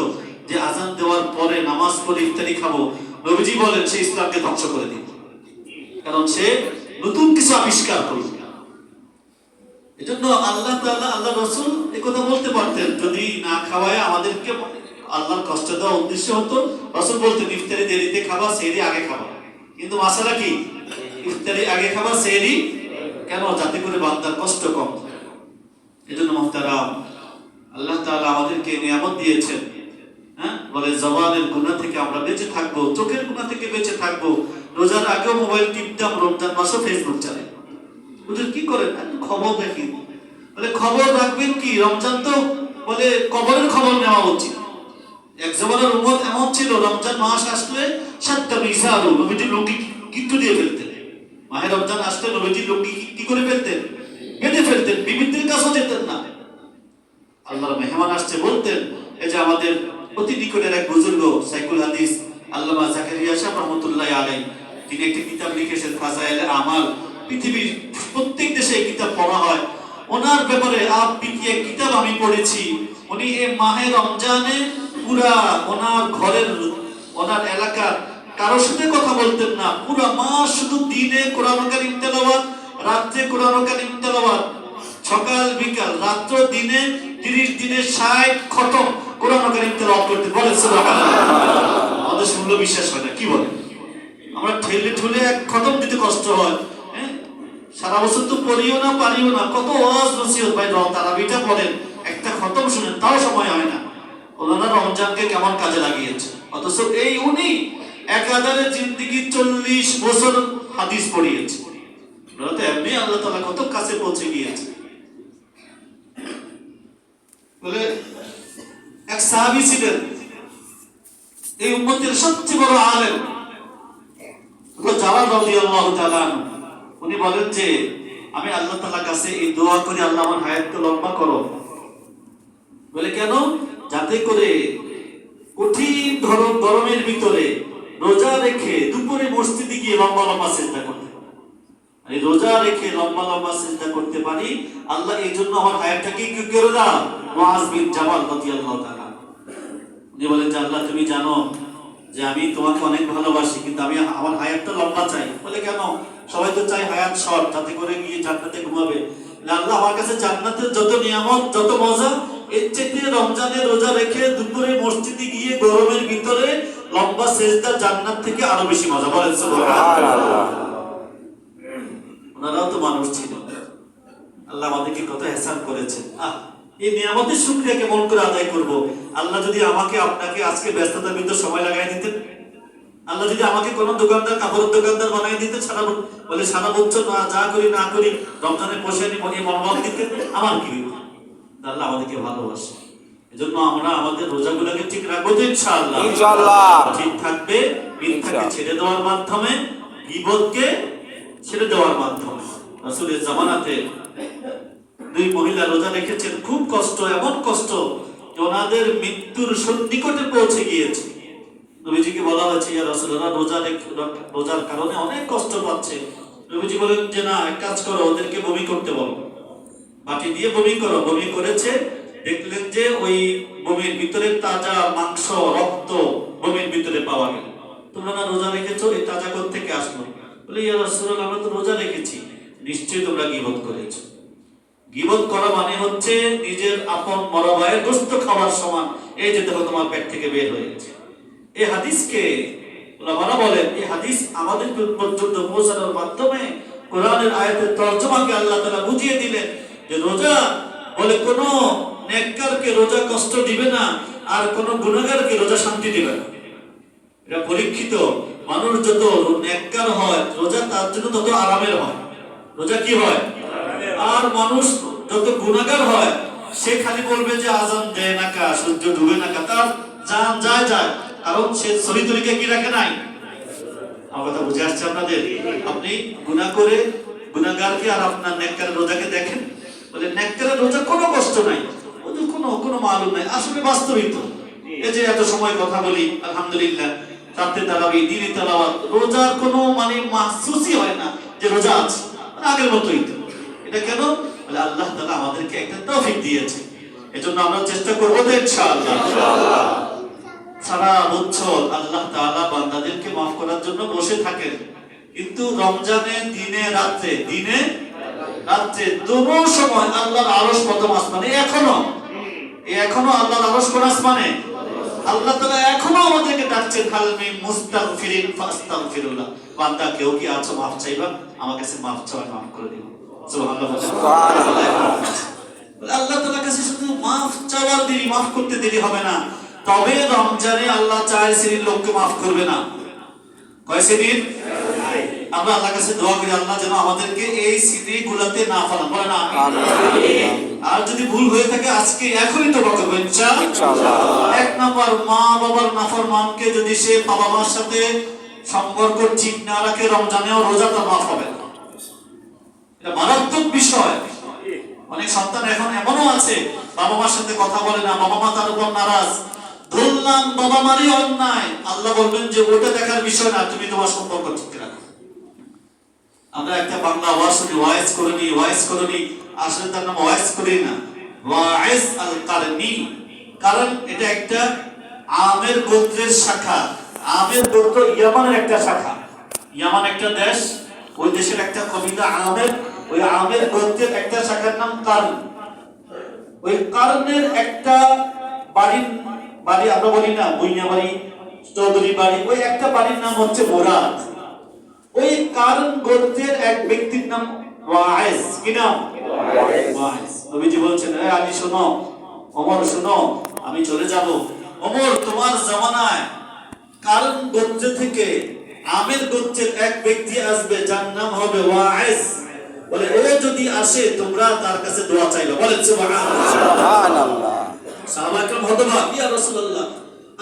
যে আজান দেওয়ার পরে নামাজ পড়ে ইফতারি খাবো। নবীজি বলেন সে ইসলামকে ধ্বংস করে দিবে, কারণ সে নতুন কিছু আবিষ্কার করবে। এজন্য আল্লাহ তাআলা, আল্লাহ রাসূল এই কথা বলতে পারতেন, যদি না খাওয়ায় আমাদেরকে আল্লাহর কষ্ট দেওয়া উদ্দেশ্য হতো, রাসূল বলতেন ইফতারি দেরিতে খাবা, সেহরি আগে খাবা। কিন্তু মাসালা কি? ইফতারি আগে খাবা, সেহরি কেন? যাতে করে বান্দার কষ্ট কম হয়। এজন্য মুহতারাম, আল্লাহ তাআলা আমাদেরকে নিয়ামত দিয়েছেন, হ্যাঁ, বলে জবানের গুনাহ থেকে আমরা বেঁচে থাকবো, চোখের গুনাহ থেকে বেঁচে থাকবো। রোজার আগেও মোবাইল টিপতাম, রমজান মাসও ফেসবুক চালাই। বুঝলেন কি করেন? খবর দেখি। বলে খবর রাখবেন কি? রমজান তো বলে কবরের খবর নেওয়া উচিত। এক জমানার উম্মত এমন ছিল, রমজান মাস আসলে 7টা মিসারু নবীজি লুঙ্গি গিট্টু দিয়ে ফেলতেন। মাহে রমজান আসলে নবীজি লুঙ্গি কি করে ফেলতেন? বেঁধে ফেলতেন, বিবিদের কাছেও যেতেন না। আল্লাহর মেহমান আসছে বলতেন, এই যে আমাদের অতি নিকটের এক বুজুর্গ সাইকুল হাদিস আল্লামা জাকারিয়া সাহেব রহমাতুল্লাহি আলাইহি, তিনি একটি কিতাব লিখেছেন ফাজাইল আমাল। পৃথিবীর প্রত্যেক দেশে এই কিতাব পড়া হয়। ওনার ব্যাপারে এক কিতাব আমি পড়েছি। উনি এই মাহে রমজানে পুরা ওনার ঘরের, ওনার এলাকার কারোর সাথে কথা বলতেন না। পুরা মাস শুধু দিনে কোরআন কারীম তেলাওয়াত, রাতে কোরআন কারীম তেলাওয়াত, সকাল বিকাল রাত্র দিনে 30 দিনে 60 খতম কোরআন কারীম তেলাওয়াত করতে। বলে সুবহানাল্লাহ। আমাদের শুনলে বিশ্বাস হয় না, কি বলে? আমরা ঠেলে ঠুলে এক খতম দিতে কষ্ট হয়। হ্যাঁ, সারা বছর তো পড়িও না, পারিও না, কত ওয়াজ নসিহত ভাই, তারাবিটা পড়েন, একটা খতম শুনেন, তাও সময় হয় না। ওনারা রমজানকে কেমন কাজে লাগিয়েছে, অথচ এই উনি একাধারে জিন্দেগি 40 বছর হাদিস পড়িয়েছে। ওনারা তো এমনি আল্লাহ তাআলা কত কাছে পৌঁছে গিয়েছে। বলে এক সাহাবী ছিলেন, এই উম্মতের সবচেয়ে বড় আলেম, জাওয়াদ রাদিয়াল্লাহু তাআলা। উনি বলেন যে আমি আল্লাহ তাআলার কাছে এই দোয়া করি, আল্লাহ আমার হায়াতকে লম্বা করো। বলে কেন? যাতে করে কঠিন গরমের ভিতরে রোজা রেখে দুপুরে মসজিদে গিয়ে লম্বা লম্বা সিজদা করতে পারি। এই রোজা রেখে লম্বা লম্বা সিজদা করতে পারি, আল্লাহ এই জন্য আমার হায়াতটাকে কি করে দাও। মুআজ বিন জাবাল রাদিয়াল্লাহু তাআলা উনি বলেন যে আল্লাহ তুমি জানো যে আমি তোমাকে অনেক ভালোবাসি, কিন্তু আমি আমার হায়াতটা লম্বা চাই। বলে কেন? সবাই তো চাই হায়াত শর্ট, যাতে করে গিয়ে জান্নাতে ঘুমাবে। আল্লাহ আমার কাছে জান্নাতের যত নিয়ামত, যত মজা, এর চাইতে রমজানে রোজা রেখে দুপুরে মসজিদে গিয়ে গরমের ভিতরে লম্বা সিজদা জান্নাত থেকে আরো বেশি মজা। বলেন সুবহানাল্লাহ। ওনারাও তো মানুষ ছিল, আল্লাহ আমাদেরকে কত ihsan করেছে। এই নিয়ামতের শুকরিয়া কেমন করে আদায় করব? আল্লাহ যদি আমাকে আপনাকে আজকে ব্যস্ততার ভিতর সময় লাগাই দিতেন, আল্লাহ যদি আমাকে কোন দোকানদার, কাপড়ের দোকানদার বানাই দিতেন, সারা বছর না যা করি না করি রমজানের পয়সা নিয়ে মনোভাব দিতেন, আমার কি হইতো? আল্লাহ আমাদেরকে ভালোবাসে। এজন্য আমরা আমাদের রোজাগুলোকে ঠিক রাখবো তো ইনশাআল্লাহ। ইনশাআল্লাহ ঠিক থাকবে। মিথ্যাকে ছেড়ে দেওয়ার মাধ্যমে, গীবতকে ছেড়ে দেওয়ার মাধ্যমে। রাসূলের জামানাতে 2 মহিলা রোজা রেখেছেন, খুব কষ্ট, এমন কষ্ট যে ওনাদের মৃত্যুর নিকটে পৌঁছে গিয়েছে। নবীজিকে বলা হয়েছে, ইয়া রাসূলুল্লাহ, রোজার কারণে অনেক কষ্ট পাচ্ছে। নবীজি বলেন যে না, এক কাজ করো, ওদেরকে বমি করতে বলো, বাটি দিয়ে বমি করো। বমি করেছে, দেখলেন যে ওই বমির ভিতরে তাজা মাংস, রক্ত বমির ভিতরে পাওয়া গেল। তোমরা না রোজা রেখেছো, এই তাজা কোথা থেকে আসলো? বলে ইয়া রাসূলুল্লাহ, আমরা তো রোজা রেখেছি। নিশ্চয়ই তোমরা গীবত করেছো। গীবত করা মানে হচ্ছে নিজের আপন মরা ভাইয়ের গোশত খাওয়ার সমান। এই যে দেখো তোমার পেট থেকে বের হয়েছে। এই হাদিসকে উলামারা বলেন, এই হাদিস আমাদের পর্যন্ত পৌঁছানোর মাধ্যমে কোরআনের আয়াতের তরজমাকে আল্লাহ তাআলা বুঝিয়ে দিলেন যে রোজা বলে কোন নেককারকে রোজা কষ্ট দিবে না, আর কোন গুনাহগারকে রোজা শান্তি দিবে না। এটা পরীক্ষিত। মানুষ যত নেককার হয়, রোজা তার জন্য তত আরামের হয়। রোজা কি হয়? আর মানুষ যত গুনাহগার হয়, সে খালি বলবে যে আজান দেয় না কা, সূর্য ডুবে না কা, তার জান যায়, কারণ সে সহি তরিকা কি রাখে নাই। আমার কথা বুঝে আসছে আপনাদের? আপনি গুনাহ করে গুনাহগারকে আর আপনার নেককার রোজাকে দেখেন, বলে নেককারের রোজা কোনো কষ্ট নাই, ওদের কোনো মালুম নাই, আসলে বাস্তবিক তো। এই যে এত সময় কথা বলি আলহামদুলিল্লাহ, রাতে তারাবি, দিনে তেলাওয়াত, রোজার কোনো মানে মাহসুসই হয় না যে রোজা আছে, আগের মতোই তো। এটা কেন? বলে আল্লাহ তাআলা আমাদেরকে একটা তৌফিক দিয়েছে, এজন্য আমরা চেষ্টা করবো তো ইনশাআল্লাহ। সারা বছর আল্লাহ তাআলা বান্দাদেরকে মাফ করার জন্য বসে থাকেন, কিন্তু রমজানে দিনে রাতে দুনো সময় আল্লাহর আরশ প্রথম আসমানে, এখনো আল্লাহর আরশ কোন আসমানে? আল্লাহ তাআলা এখনো আমাদেরকে ডাকছেন, হালমি মুস্তাগফিরিন ফাস্তাগফিরুল্লাহ, বান্দা কেউ কি আছো মাফ চাইবা, আমার কাছে মাফ চাওয়া, মাফ করে দিও। সুবহানাল্লাহ, আল্লাহ তাআলার কাছে শুধু মাফ চাওয়ার দেরি, মাফ করতে দেরি হবে না। তবে রমজানে আল্লাহ 4 শ্রেণীর লোককে মাফ করবে না। কয় শ্রেণীর? আমরা আল্লাহর কাছে দোয়া করি আল্লাহ যেন আমাদেরকে এই শ্রেণীগুলোতে না ফেলান, বলেন আমিন। আর যদি ভুল হয়ে থাকে আজকে এখনই তওবা করব ইনশাআল্লাহ। এক নাম্বার, মা বাবার নাফরমানকে যদি সে বাবা মার সাথে সম্পর্ক ঠিক না রাখে, রমজানেও রোজাটা মাফ হবে না। এটা মারাত্মক বিষয়। অনেক সন্তান এখন এমনও আছে বাবা মার সাথে কথা বলে না, বাবা মা তার উপর নারাজ, ধরলাম বাবা মারই অন্যায়, আল্লাহ বলবেন যে ওটা দেখার বিষয় না, তুমি তোমার সম্পর্ক ঠিক রাখো। আমরা একটা বাংলা ওয়াইজ করে নি, আসলে তার নাম ওয়াইজ করি না, ওয়াইজ আল কারনি। কারণ এটা একটা আমের গোত্রের শাখা। আমের গোত্র ইয়ামানের একটা শাখা, ইয়ামান একটা দেশ, ওই দেশের একটা কবিতা আমের, ওই আমের গোত্রের একটা শাখার নাম কারন। ওই কারনের একটা বাড়ি আমরা বলি না বইয়া বাড়ি, চৌধুরী বাড়ি, ওই একটা বাড়ির নাম হচ্ছে মোরাদ। ওই কারণ গোত্রের এক ব্যক্তির নাম ওয়াইজ। কি নাম? ওয়াইজ। নবীজি বলছেন, এ আলী শোনো, ওমর শোনো, আমি চলে যাব। ওমর, তোমার জামানায় কারণ গোত্র থেকে আমের গোত্রের এক ব্যক্তি আসবে যার নাম হবে ওয়াইজ। বলে ও যদি আসে তোমরা তার কাছে দোয়া চাইবে। বলেন সুবহানাল্লাহ। সাহাবায়ে কেরাম হতবাক, ইয়া রাসূলুল্লাহ,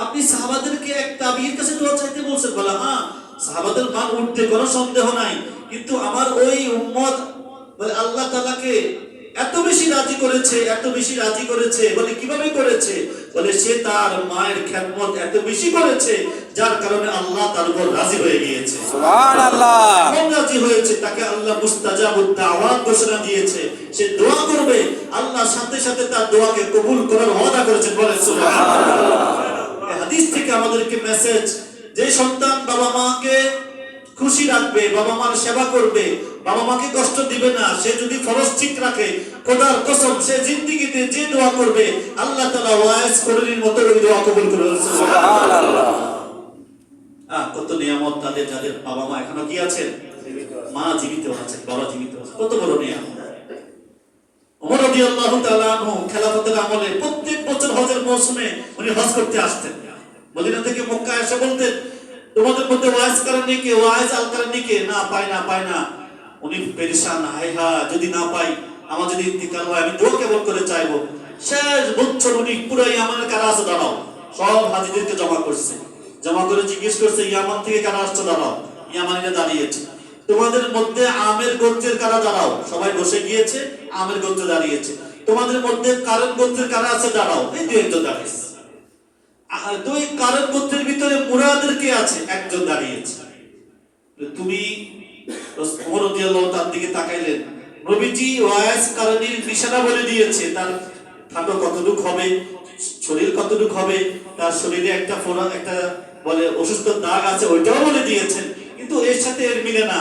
আপনি সাহাবাদেরকে এক তাবিঈর কাছে দোয়া চাইতে বলছেন? বলে হ্যাঁ, সাহাবাদের মান উঠতে কোনো সন্দেহ নাই, কিন্তু আমার ওই উম্মত বলে আল্লাহ তাআলাকে এত বেশি রাজি করেছে। বলে কিভাবে করেছে? বলে সে তার মায়ের খেদমত এত বেশি করেছে যার কারণে আল্লাহ তার উপর রাজি হয়ে গিয়েছে। সুবহানাল্লাহ। এমন রাজি হয়েছে তাকে আল্লাহ মুস্তাজাবুদ দাওয়াত ঘোষণা দিয়েছে, সে দোয়া করবে, আল্লাহ সাথে সাথে তার দোয়াকে কবুল করার ওয়াদা করেছেন। বলে সুবহানাল্লাহ। এই হাদিস থেকে আমাদেরকে মেসেজ, যে সন্তান বাবা মাকে খুশি রাখবে, বাবা মার সেবা করবে, বাবা মাকে কষ্ট দিবে না, সে যদি ফরজ ঠিক রাখে, খোদার কসম সে জিন্দেগিতে যে দোয়া করবে আল্লাহ তাআলা ওয়াইজ করির মতো ওই দোয়া কবুল করে। সুবহানাল্লাহ। কত নিয়ামত তাদের, যাদের বাবা মা এখনো কি আছেন, মা জীবিত আছেন, বাবা জীবিত আছেন, কত বড় নিয়ামত। ওমর রাদিয়াল্লাহু তাআলা আনহু খেলাফতের আমলে প্রত্যেক বছর হজের মৌসুমে উনি হজ করতে আসতেন। মদিনা থেকে মক্কা এসে বলতেন, তোমাদের মধ্যে ওয়াইজ কারণে কে, ওয়াইজ আল কারণে কে? না পাই না। উনি পেরেশান, হায় হা, যদি না পাই, আমার যদি ইন্তিকাল হয়, আমি দোয়া কেবল করে চাইবো। শেষ বছর উনি পুরো ইয়ামানের কারা আছে দাঁড়াও, সব হাজিদেরকে জমা করে জিজ্ঞেস করছে, ইয়ামান থেকে কারা আসছে দাঁড়াও। ইয়ামানিরা দাঁড়িয়েছে। তোমাদের মধ্যে আমের গোত্রের কারা দাঁড়াও, সবাই বসে গিয়েছে, আমের গোত্র দাঁড়িয়েছে। তোমাদের মধ্যে কারণ গোত্রের কারা আছে দাঁড়াও, এই দুই একজন দাঁড়িয়েছে। দুই কারণ গোত্রের ভিতরে মুরাদের কে আছে, একজন দাঁড়িয়েছে। তুমি ওমর রাদিয়াল্লাহু তাআলার দিকে তাকাইলেন, নবীজি ওয়াইজ কারণীর নিশানা বলে দিয়েছে, তার ঠান্ডা কতটুক হবে, শরীর কতটুক হবে, তার শরীরে একটা ফোড়া, একটা বলে অসুস্থ দাগ আছে, ওইটাও বলে দিয়েছেন, কিন্তু এর সাথে এর মিলে না।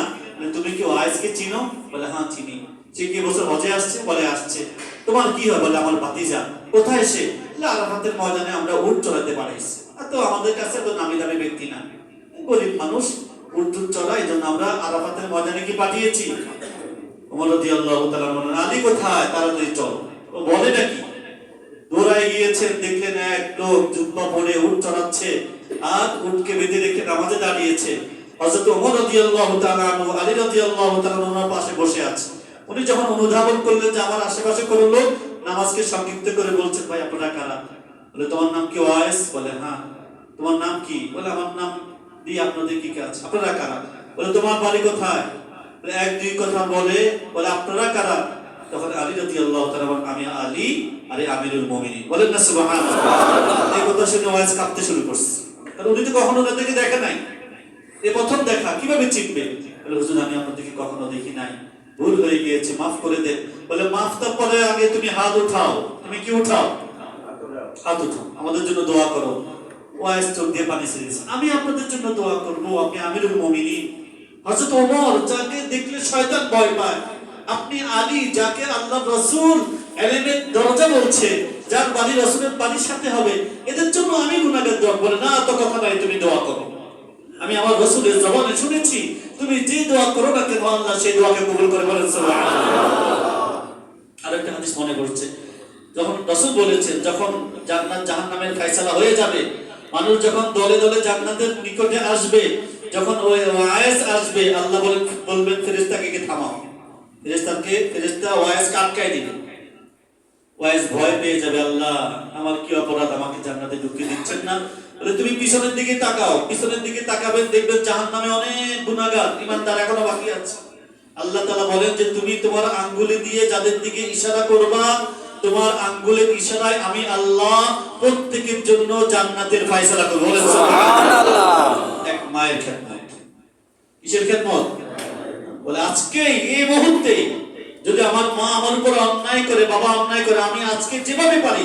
তুমি কি ওয়াইজকে চিনো? বলে হ্যাঁ চিনি। সে কি বছর হজে আসছে? বলে আসছে। তোমার কি হয়? বলে আমার ভাতিজা। কোথায় সে? আরাফাতের ময়দানে আমরা উট চড়াতে পাঠাইছি। তো আমাদের কাছে তো নামি দামি ব্যক্তি না, গরিব মানুষ, উট চড়া, এই জন্য আমরা আরাফাতের ময়দানে কি পাঠিয়েছি। ওমর রাদিয়াল্লাহু তাআলা বলেন, আলী কোথায়? তাড়াতাড়ি চল। ও বলে নাকি, দৌড়ায় গিয়েছেন, দেখলেন এক লোক জুব্বা পরে উট চড়াচ্ছে, আর উটকে বেঁধে রেখে নামাজে দাঁড়িয়েছে। হযরত ওমর রাদিয়াল্লাহু তাআলা আনহু আলী রাদিয়াল্লাহু তাআলা ওনার পাশে বসে আছে। উনি যখন অনুধাবন করলেন যে আমার আশেপাশে কোনো লোক নামাজকে সংক্ষিপ্ত করে বলছেন, ভাই আপনারা কারা? বলে তোমার নাম কি? ওয়াইস। বলে হ্যাঁ। তোমার নাম কি? বলে আমার নাম দিয়ে আপনাদের কি কাজ, আপনারা কারা? বলে তোমার বাড়ি কোথায়? বলে এক দুই কথা বলে আপনারা কারা? তখন আলী রাদিয়াল্লাহু তাআলা বলেন আমি আলী আরে আমিরুল মুমিনিন। বলেন না সুবহানাল্লাহ। এই কথা শুনে ওয়াইজ কাঁপতে শুরু করছে, কারণ উনি তো কখনো ওনাদেরকে দেখে নাই, এ প্রথম দেখা, কিভাবে চিনবে? বলে হুজুর আমি আপনাদেরকে কখনো দেখি নাই, ভুল হয়ে গিয়েছে, মাফ করে দেন। বলে মাফটা পরে আগে তুমি হাত উঠাও। তুমি কি উঠাও? হাত উঠাও, আমাদের জন্য দোয়া করো। ওয়াইজ চোখ দিয়ে পানি ছেড়েছে, আমি আপনাদের জন্য দোয়া করবো, আপনি আমিরুল মুমিনিন। হযরত ওমর যাকে দেখলে শয়তান ভয় পায়, আপনি আলী যাকে আল্লাহ রাসূল ইলমের দরজা বলছে, যার বাড়ি রাসূলের বাড়ির সাথে হবে, এদের জন্য আমি গুনাহগার। দোয়া বলে না, তো কথা নাই, তুমি দোয়া করো। আমি আমার রাসূলের জবানে শুনেছি তুমি যে দোয়া করো না কেন আল্লাহ সেই দোয়াকে কবুল করে। বলেন সুবহানাল্লাহ। আরেকটা হাদিস মনে পড়ছে, যখন রাসূল বলেছেন যখন জান্নাত জাহান্নামের ফয়সালা হয়ে যাবে, মানুষ যখন দলে দলে জান্নাতের নিকটে আসবে, যখন ওই ওয়াইস আসবে, আল্লাহ বলবেন ফেরেশতাকে থামাও। ফেরেশতা ওয়াইসকে আটকাই দিবে। ওয়াইস ভয় পেয়ে যাবে, আল্লাহ আমার কি অপরাধ, আমাকে জান্নাতে ঢুকতে দিচ্ছেন না। বলে তুমি পিছনের দিকে তাকাও। পিছনের দিকে তাকাবেন, দেখবেন জাহান্নামে অনেক গুনাহগার ঈমানদার এখনো বাকি আছে। আল্লাহ তাআলা বলেন যে তুমি তোমার আঙ্গুলে দিয়ে যাদের দিকে ইশারা করবা, তোমার আঙ্গুলের ইশারায় আমি আল্লাহ প্রত্যেকের জন্য জান্নাতের ফয়সালা করব। বলেন সুবহানাল্লাহ। এক মায়ের খেদমত। কিসের খেদমত? বলে আজকে এই মুহূর্তে যদি আমার মা আমার উপর অন্যায় করে, বাবা অন্যায় করে, আমি আজকে যেভাবে পারি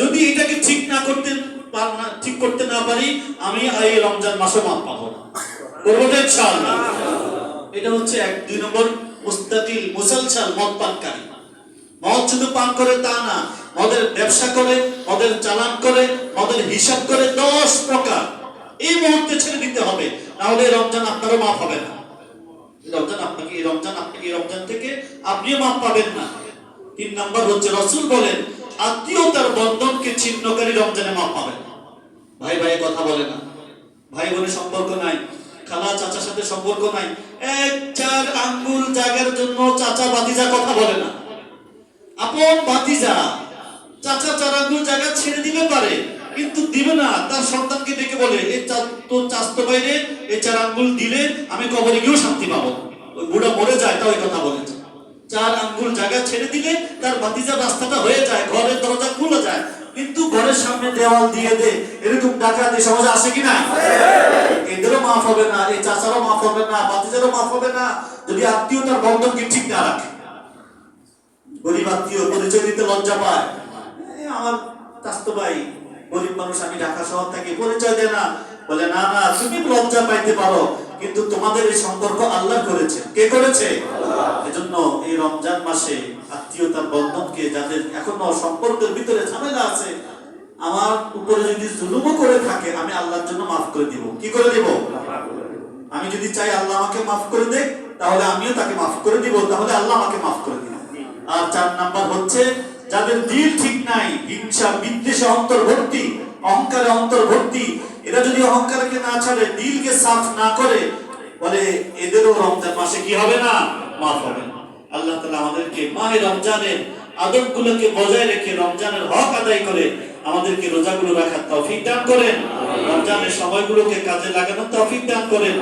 যদি এটাকে ঠিক করতে না পারি, আমি এই রমজান মাসে মাপ পাবো না। করবো তো ইনশাআল্লাহ। এটা হচ্ছে এক। দুই নম্বর, মুস্তাকিল মুসালসাল মদ পানকারী। মদ শুধু পান করে তা না, মদের ব্যবসা করে, মদের চালান করে, মদের হিসাব করে, 10 প্রকার এই মুহূর্তে ছেড়ে দিতে হবে, না হলে রমজান আপনারও মাফ হবে না। এই রমজান থেকে আপনিও মাফ পাবেন না। 3 নম্বর হচ্ছে রাসূল বলেন আত্মীয়তার বন্ধনকে ছিন্নকারী রমজানে মাফ পাবেন। ভাই ভাই কথা বলে না, ভাই বোনের সম্পর্ক নাই, খালা চাচার সাথে সম্পর্ক নাই, 1-4 আঙ্গুল জায়গার জন্য চাচা ভাতিজা কথা বলে না। আপন ভাতিজা চাচা 4 আঙ্গুল জায়গা ছেড়ে দিতে পারে, কিন্তু দিবে না। তার সন্তানকে ডেকে বলে এই তোর চাচতো বাইরে এই 4 আঙ্গুল দিলে আমি কবরে গিয়েও শান্তি পাবো। ওই বুড়া মরে যায়, তাও এই কথা বলেছে। 4 আঙ্গুল জায়গা ছেড়ে দিলে তার ভাতিজার রাস্তাটা হয়ে যায়, ঘরের দরজা খুলে যায়। কিন্তু ঘরের সামনে দেওয়াল দিয়ে দে, এরকম ডাকাতি সমাজে আসে কিনা? এদেরও মাফ হবে না, এই চাচারও মাফ হবে না, ভাতিজারও মাফ হবে না, যদি আত্মীয়তার বন্ধনকে ঠিক না রাখে। গরিব আত্মীয় পরিচয় দিতে লজ্জা পায়, আমার চাচতো ভাই গরিব মানুষ, আমি ঢাকা শহর থাকি, পরিচয় দেয় না। বলে না না, তুমি লজ্জা পাইতে পারো, কিন্তু তোমাদের এই সম্পর্ক আল্লাহ করেছে। কে করেছে? আল্লাহ। এজন্য এই রমজান মাসে আত্মীয়তার বন্ধনকে, যাদের এখনো সম্পর্কের ভিতরে ঝামেলা আছে, আমার উপরে যদি জুলুমও করে থাকে, আমি আল্লাহর জন্য মাফ করে দিব। কি করে দিব? আমি যদি চাই আল্লাহ আমাকে মাফ করে দেখ, তাহলে আমিও তাকে মাফ করে দিব, তাহলে আল্লাহ আমাকে মাফ করে দিব। আর 4 নাম্বার হচ্ছে যাদের দিল ঠিক নাই, হিংসা বিদ্বেষে অন্তর্ভর্তি, অহংকারে অন্তর্ভর্তি, এরা যদি অহংকারকে না ছাড়ে, দিলকে সাফ না করে, বলে এদেরও রমজান মাসে কি হবে না? মাফ হবে না। আল্লাহ তাআলা আমাদেরকে মাহে রমজানের আদবগুলোকে বজায় রেখে রমজানের হক আদায় করে আমাদেরকে রোজাগুলো রাখার তৌফিক দান করেন, রমজানের সময়গুলোকে কাজে লাগানোর তৌফিক দান করেন।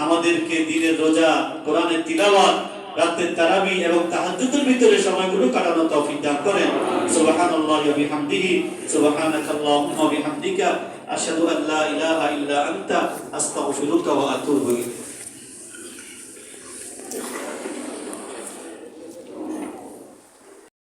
আমাদেরকে দিনের রোজা, কোরআনের তিলাওয়াত, রাতের তারাবি এবং তাহাজ্জুদের ভিতরে সময়গুলো কাটানোর তৌফিক দান করেন। সুবহানাল্লাহি ওয়া বিহামদিহি, সুবহানাকাল্লাহুম্মা ওয়া বিহামদিকা, আশহাদু আল্লা ইলাহা ইল্লা আনতা, আস্তাগফিরুকা ওয়া আতুবু ইলাইক।